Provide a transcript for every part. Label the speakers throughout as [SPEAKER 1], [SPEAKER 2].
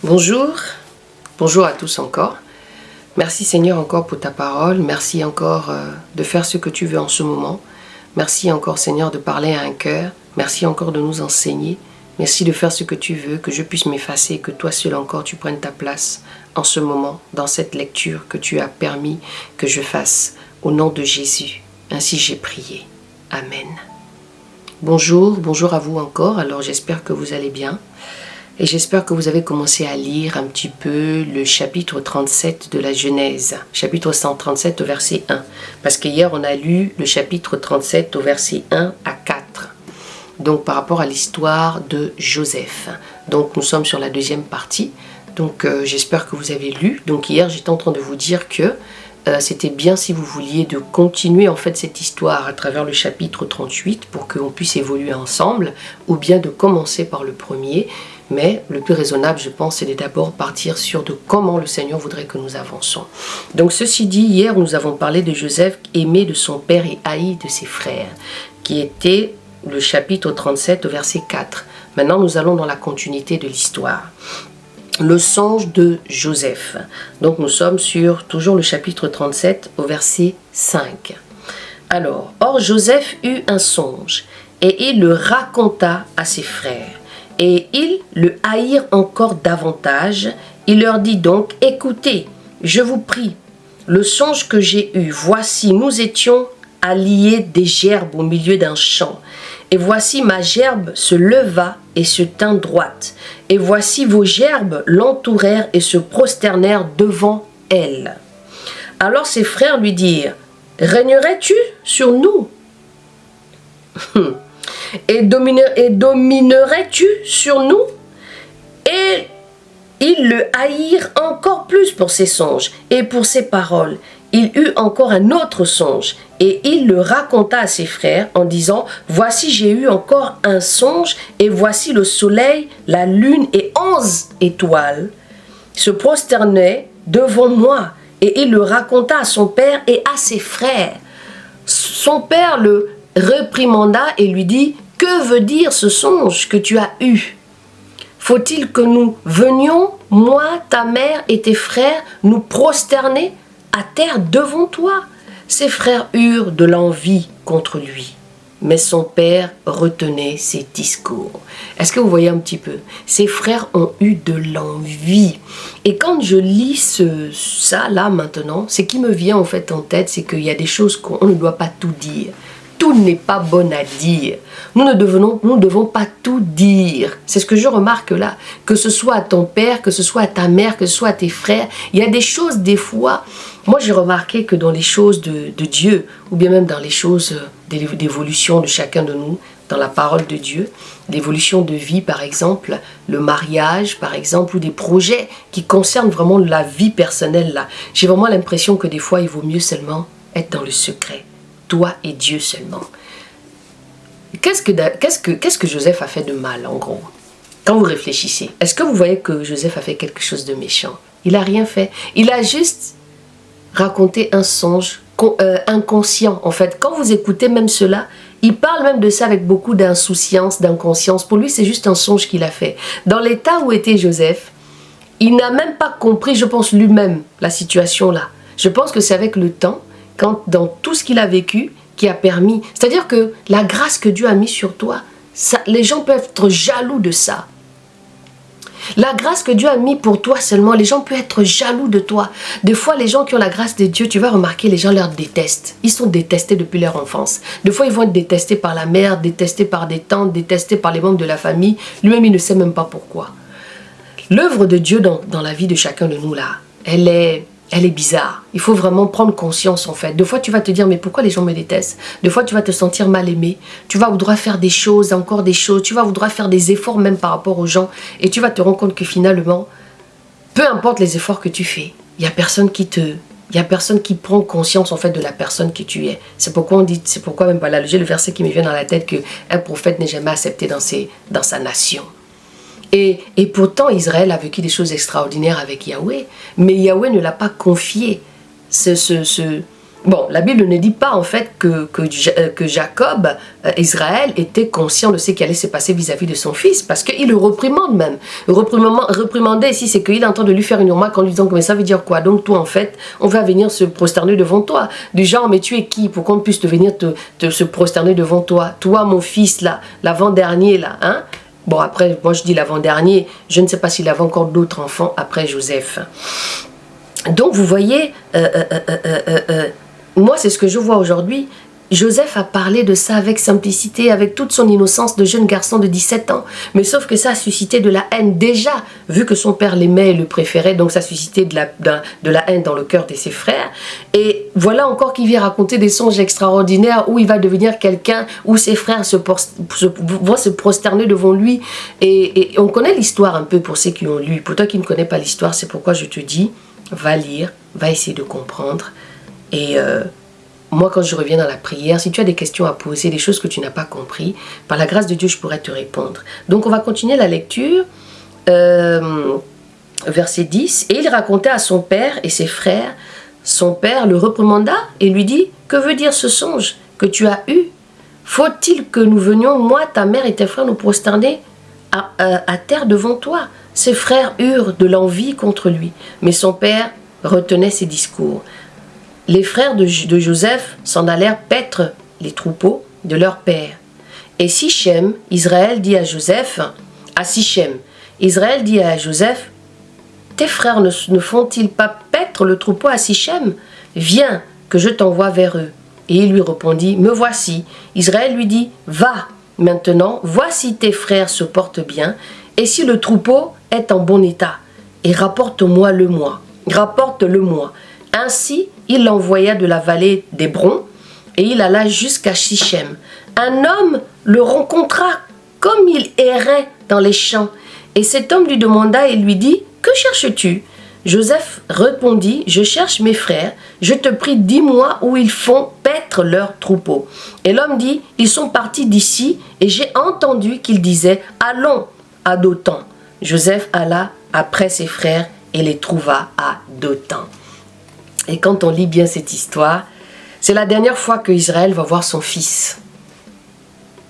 [SPEAKER 1] Bonjour, bonjour à tous encore. Merci Seigneur encore pour ta parole. Merci encore de faire ce que tu veux en ce moment. Merci encore Seigneur de parler à un cœur. Merci encore de nous enseigner. Merci de faire ce que tu veux, que je puisse m'effacer et que toi seul encore tu prennes ta place en ce moment, dans cette lecture que tu as permis que je fasse. Au nom de Jésus, ainsi j'ai prié. Amen. Bonjour, bonjour à vous encore. Alors j'espère que vous allez bien. Et j'espère que vous avez commencé à lire un petit peu le chapitre 37 de la Genèse. Chapitre 137 au verset 1. Parce qu'hier, on a lu le chapitre 37 au verset 1 à 4. Donc, par rapport à l'histoire de Joseph. Donc, nous sommes sur la deuxième partie. Donc, j'espère que vous avez lu. Donc, hier, j'étais en train de vous dire que c'était bien si vous vouliez de continuer en fait cette histoire à travers le chapitre 38 pour qu'on puisse évoluer ensemble. Ou bien de commencer par le premier. Mais le plus raisonnable, je pense, c'est de d'abord partir sur de comment le Seigneur voudrait que nous avançons. Donc, ceci dit, hier, nous avons parlé de Joseph, aimé de son père et haï de ses frères, qui était le chapitre 37 au verset 4. Maintenant, nous allons dans la continuité de l'histoire. Le songe de Joseph. Donc, nous sommes sur toujours le chapitre 37 au verset 5. Alors, or Joseph eut un songe, et il le raconta à ses frères. Et ils le haïrent encore davantage. Il leur dit donc, écoutez, je vous prie, le songe que j'ai eu, voici, nous étions alliés des gerbes au milieu d'un champ. Et voici ma gerbe se leva et se tint droite. Et voici vos gerbes l'entourèrent et se prosternèrent devant elle. Alors ses frères lui dirent, régnerais-tu sur nous? Et dominerais-tu sur nous? Et ils le haïrent encore plus pour ses songes et pour ses paroles. Il eut encore un autre songe, et il le raconta à ses frères en disant, voici j'ai eu encore un songe, et voici le soleil, la lune et 11 étoiles se prosternaient devant moi. Et il le raconta à son père et à ses frères. Son père le réprimanda et lui dit, que veut dire ce songe que tu as eu? Faut-il que nous venions, moi, ta mère et tes frères, nous prosterner à terre devant toi? Ses frères eurent de l'envie contre lui, mais son père retenait ses discours. Est-ce que vous voyez un petit peu? Ses frères ont eu de l'envie. Et quand je lis ça là maintenant, ce qui me vient en fait en tête, c'est qu'il y a des choses qu'on ne doit pas tout dire. Tout n'est pas bon à dire. Nous ne devons pas tout dire. C'est ce que je remarque là. Que ce soit à ton père, que ce soit à ta mère, que ce soit à tes frères. Il y a des choses des fois. Moi j'ai remarqué que dans les choses de Dieu, ou bien même dans les choses d'évolution de chacun de nous, dans la parole de Dieu, l'évolution de vie par exemple, le mariage par exemple, ou des projets qui concernent vraiment la vie personnelle là. J'ai vraiment l'impression que des fois il vaut mieux seulement être dans le secret. Toi et Dieu seulement. Qu'est-ce que Joseph a fait de mal en gros? Quand vous réfléchissez, est-ce que vous voyez que Joseph a fait quelque chose de méchant? Il n'a rien fait. Il a juste raconté un songe inconscient en fait. Quand vous écoutez même cela, il parle même de ça avec beaucoup d'insouciance, d'inconscience. Pour lui, c'est juste un songe qu'il a fait. Dans l'état où était Joseph, il n'a même pas compris, je pense lui-même, la situation là. Je pense que c'est avec le temps, quand dans tout ce qu'il a vécu, qui a permis, c'est-à-dire que la grâce que Dieu a mise sur toi, ça, les gens peuvent être jaloux de ça. La grâce que Dieu a mis pour toi seulement, les gens peuvent être jaloux de toi. Des fois, les gens qui ont la grâce de Dieu, tu vas remarquer, les gens leur détestent. Ils sont détestés depuis leur enfance. Des fois, ils vont être détestés par la mère, détestés par des tantes, détestés par les membres de la famille. Lui-même, il ne sait même pas pourquoi. L'œuvre de Dieu dans la vie de chacun de nous, là, elle est bizarre. Il faut vraiment prendre conscience en fait. Des fois, tu vas te dire, mais pourquoi les gens me détestent? Des fois, tu vas te sentir mal aimé. Tu vas vouloir faire des choses, encore des choses. Tu vas vouloir faire des efforts même par rapport aux gens. Et tu vas te rendre compte que finalement, peu importe les efforts que tu fais, il n'y a personne qui prend conscience en fait de la personne que tu es. C'est pourquoi on dit, c'est pourquoi même là, j'ai le verset qui me vient dans la tête qu'un prophète n'est jamais accepté dans sa nation. Et pourtant, Israël a vécu des choses extraordinaires avec Yahweh. Mais Yahweh ne l'a pas confié Bon, la Bible ne dit pas en fait que Jacob, Israël, était conscient de ce qui allait se passer vis-à-vis de son fils, parce qu'il le reprimande même. Reprimander ici, c'est qu'il est en train de lui faire une remarque en lui disant, mais ça veut dire quoi? Donc toi, en fait, on va venir se prosterner devant toi. Du genre, mais tu es qui pour qu'on puisse venir se prosterner devant toi? Toi, mon fils, là, l'avant-dernier, là, hein? Bon, après, moi je dis l'avant-dernier, je ne sais pas s'il avait encore d'autres enfants après Joseph. Donc, vous voyez, moi, c'est ce que je vois aujourd'hui. Joseph a parlé de ça avec simplicité, avec toute son innocence de jeune garçon de 17 ans. Mais sauf que ça a suscité de la haine déjà, vu que son père l'aimait et le préférait, donc ça a suscité de la haine dans le cœur de ses frères. Et voilà encore qu'il vient raconter des songes extraordinaires où il va devenir quelqu'un, où ses frères vont se prosterner devant lui. Et on connaît l'histoire un peu pour ceux qui ont lu. Pour toi qui ne connais pas l'histoire, c'est pourquoi je te dis, va lire, va essayer de comprendre. Et moi, quand je reviens dans la prière, si tu as des questions à poser, des choses que tu n'as pas compris, par la grâce de Dieu, je pourrais te répondre. Donc, on va continuer la lecture. Verset 10. Et il racontait à son père et ses frères. Son père le reprimanda et lui dit, que veut dire ce songe que tu as eu? Faut-il que nous venions, moi, ta mère et tes frères, nous prosterner à terre devant toi? Ses frères eurent de l'envie contre lui, mais son père retenait ses discours. Les frères de Joseph s'en allèrent paître les troupeaux de leur père. Et Sichem, Israël dit à Joseph, tes frères ne font-ils pas paître le troupeau à Sichem? Viens, que je t'envoie vers eux. Et il lui répondit, me voici. Israël lui dit, va, maintenant, vois si tes frères se portent bien, et si le troupeau est en bon état, et rapporte-le moi. Ainsi, il l'envoya de la vallée d'Hébron, et il alla jusqu'à Sichem. Un homme le rencontra comme il errait dans les champs. Et cet homme lui demanda et lui dit, que cherches-tu? Joseph répondit, je cherche mes frères, je te prie, dis-moi où ils font paître leurs troupeaux. Et l'homme dit, ils sont partis d'ici, et j'ai entendu qu'ils disaient, allons à Dothan. Joseph alla après ses frères et les trouva à Dothan. Et quand on lit bien cette histoire, c'est la dernière fois que Israël va voir son fils.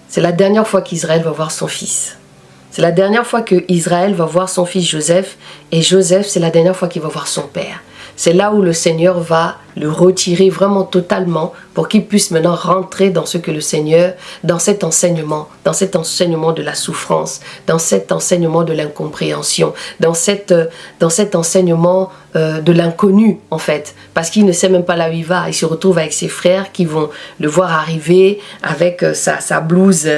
[SPEAKER 1] C'est la dernière fois qu'Israël va voir son fils. C'est la dernière fois que Israël va voir son fils Joseph. Et Joseph, c'est la dernière fois qu'il va voir son père. C'est là où le Seigneur va le retirer vraiment totalement pour qu'il puisse maintenant rentrer dans ce que le Seigneur, dans cet enseignement de la souffrance, dans cet enseignement de l'incompréhension, dans cet enseignement de l'inconnu en fait. Parce qu'il ne sait même pas là où il va. Il se retrouve avec ses frères qui vont le voir arriver avec sa blouse,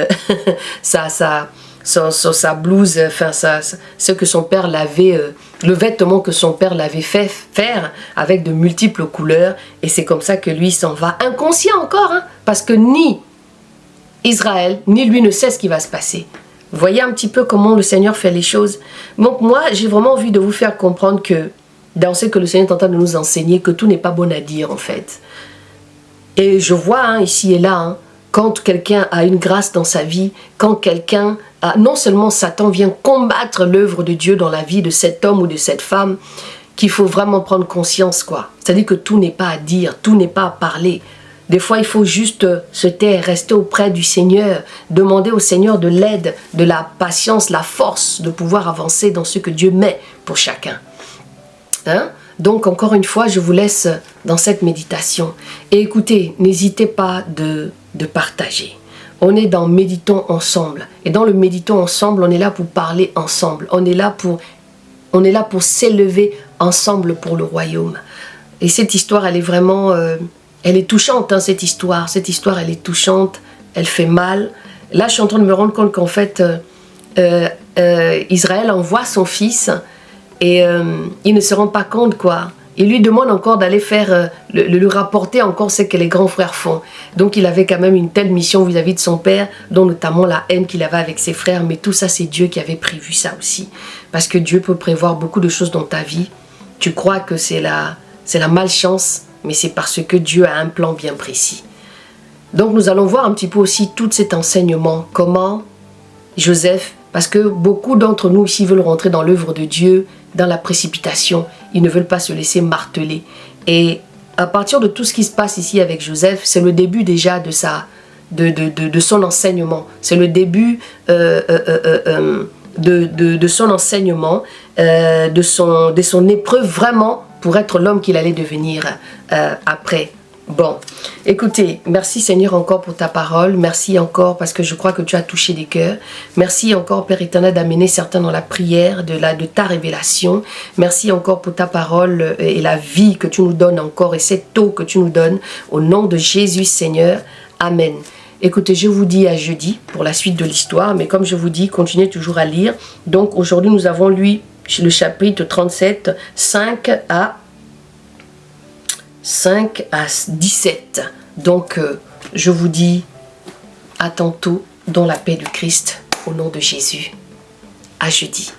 [SPEAKER 1] sa blouse, enfin ce que son père l'avait, le vêtement que son père l'avait fait faire avec de multiples couleurs, et c'est comme ça que lui s'en va, inconscient encore, hein, parce que ni Israël, ni lui ne sait ce qui va se passer. Vous voyez un petit peu comment le Seigneur fait les choses. Donc moi, j'ai vraiment envie de vous faire comprendre que dans ce que le Seigneur est en train de nous enseigner, que tout n'est pas bon à dire en fait. Et je vois hein, ici et là, hein, quand quelqu'un a une grâce dans sa vie, quand quelqu'un a, non seulement Satan vient combattre l'œuvre de Dieu dans la vie de cet homme ou de cette femme, qu'il faut vraiment prendre conscience, quoi. C'est-à-dire que tout n'est pas à dire, tout n'est pas à parler. Des fois, il faut juste se taire, rester auprès du Seigneur, demander au Seigneur de l'aide, de la patience, la force de pouvoir avancer dans ce que Dieu met pour chacun. Hein? Donc, encore une fois, je vous laisse dans cette méditation. Et écoutez, n'hésitez pas de partager. On est dans Méditons ensemble. Et dans le Méditons ensemble, on est là pour parler ensemble. On est là pour s'élever ensemble pour le royaume. Et cette histoire, elle est vraiment... elle est touchante, hein, cette histoire. Cette histoire, elle est touchante. Elle fait mal. Là, je suis en train de me rendre compte qu'en fait, Israël envoie son fils et il ne se rend pas compte, quoi. Il lui demande encore d'aller faire, lui rapporter encore ce que les grands frères font. Donc il avait quand même une telle mission vis-à-vis de son père, dont notamment la haine qu'il avait avec ses frères. Mais tout ça, c'est Dieu qui avait prévu ça aussi. Parce que Dieu peut prévoir beaucoup de choses dans ta vie. Tu crois que c'est la malchance, mais c'est parce que Dieu a un plan bien précis. Donc nous allons voir un petit peu aussi tout cet enseignement. Comment Joseph, parce que beaucoup d'entre nous ici veulent rentrer dans l'œuvre de Dieu, dans la précipitation. Ils ne veulent pas se laisser marteler. Et à partir de tout ce qui se passe ici avec Joseph, c'est le début déjà de son enseignement. C'est le début de son enseignement, de son épreuve vraiment pour être l'homme qu'il allait devenir après. Bon, écoutez, merci Seigneur encore pour ta parole, merci encore parce que je crois que tu as touché des cœurs, merci encore Père éternel d'amener certains dans la prière de ta révélation, merci encore pour ta parole et la vie que tu nous donnes encore et cette eau que tu nous donnes, au nom de Jésus Seigneur, Amen. Écoutez, je vous dis à jeudi pour la suite de l'histoire, mais comme je vous dis, continuez toujours à lire. Donc aujourd'hui nous avons lu le chapitre 37, 5 à 17. Donc, je vous dis à tantôt dans la paix du Christ, au nom de Jésus. À jeudi.